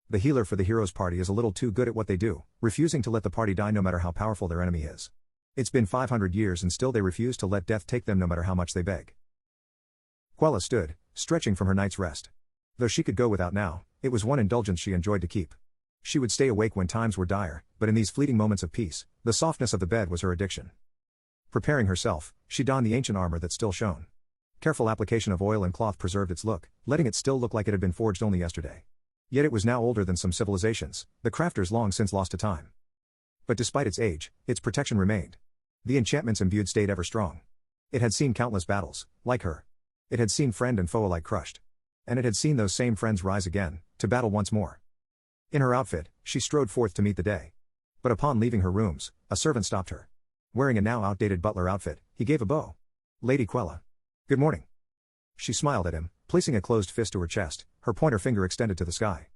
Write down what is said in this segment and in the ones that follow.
The healer for the hero's party is a little too good at what they do, refusing to let the party die no matter how powerful their enemy is. It's been 500 years and still they refuse to let death take them no matter how much they beg. Quella stood, stretching from her night's rest. Though she could go without now, it was one indulgence she enjoyed to keep. She would stay awake when times were dire, but in these fleeting moments of peace, the softness of the bed was her addiction. Preparing herself, she donned the ancient armor that still shone. Careful application of oil and cloth preserved its look, letting it still look like it had been forged only yesterday. Yet it was now older than some civilizations, the crafters long since lost to time. But despite its age, its protection remained. The enchantments imbued stayed ever strong. It had seen countless battles, like her. It had seen friend and foe alike crushed. And it had seen those same friends rise again, to battle once more. In her outfit, she strode forth to meet the day. But upon leaving her rooms, a servant stopped her. Wearing a now outdated butler outfit, he gave a bow. "Lady Quella. Good morning." She smiled at him, placing a closed fist to her chest, her pointer finger extended to the sky.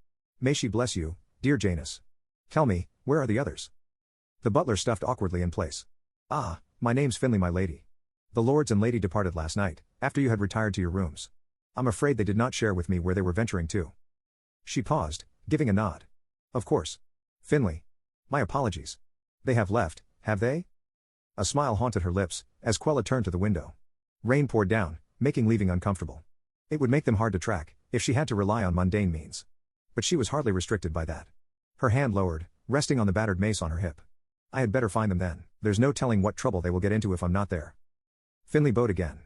"May she bless you, dear Janus. Tell me, where are the others?" The butler stuffed awkwardly in place. "Ah, my name's Finley, my lady. The lords and lady departed last night, after you had retired to your rooms. I'm afraid they did not share with me where they were venturing to." She paused, giving a nod. "Of course. Finley. My apologies. They have left, have they?" A smile haunted her lips, as Quella turned to the window. Rain poured down, making leaving uncomfortable. It would make them hard to track, if she had to rely on mundane means. But she was hardly restricted by that. Her hand lowered, resting on the battered mace on her hip. "I had better find them then, there's no telling what trouble they will get into if I'm not there." Finley bowed again.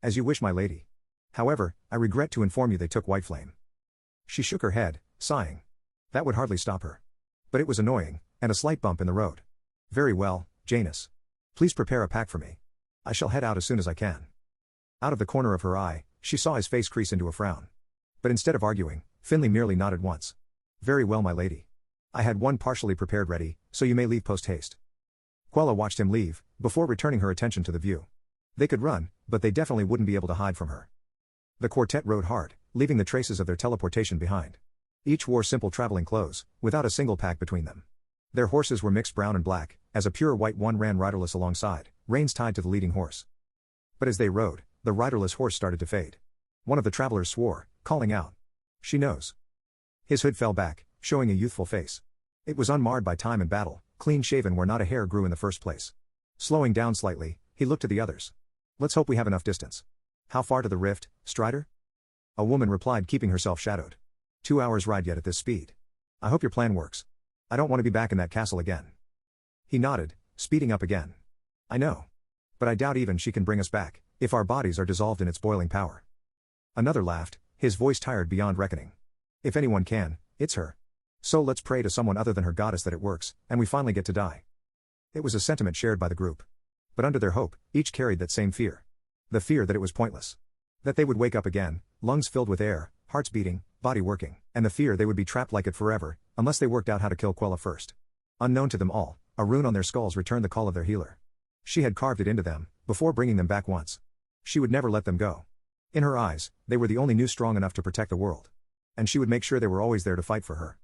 "As you wish, my lady. However, I regret to inform you they took Whiteflame." She shook her head, sighing. That would hardly stop her. But it was annoying, and a slight bump in the road. "Very well, Janus. Please prepare a pack for me. I shall head out as soon as I can." Out of the corner of her eye, she saw his face crease into a frown. But instead of arguing, Finley merely nodded once. "Very well, my lady. I had one partially prepared ready, so you may leave post-haste." Quella watched him leave, before returning her attention to the view. They could run, but they definitely wouldn't be able to hide from her. The quartet rode hard, leaving the traces of their teleportation behind. Each wore simple traveling clothes, without a single pack between them. Their horses were mixed brown and black, as a pure white one ran riderless alongside, reins tied to the leading horse. But as they rode, the riderless horse started to fade. One of the travelers swore, calling out, "She knows." His hood fell back, showing a youthful face. It was unmarred by time and battle, clean shaven where not a hair grew in the first place. Slowing down slightly, he looked to the others. "Let's hope we have enough distance. How far to the rift, Strider?" A woman replied, keeping herself shadowed. 2 hours ride yet at this speed. I hope your plan works. I don't want to be back in that castle again." He nodded, speeding up again. "I know. But I doubt even she can bring us back, if our bodies are dissolved in its boiling power." Another laughed, his voice tired beyond reckoning. "If anyone can, it's her. So let's pray to someone other than her goddess that it works, and we finally get to die." It was a sentiment shared by the group. But under their hope, each carried that same fear. The fear that it was pointless. That they would wake up again, lungs filled with air, hearts beating, body working, and the fear they would be trapped like it forever, unless they worked out how to kill Quella first. Unknown to them all, a rune on their skulls returned the call of their healer. She had carved it into them, before bringing them back once. She would never let them go. In her eyes, they were the only new strong enough to protect the world. And she would make sure they were always there to fight for her.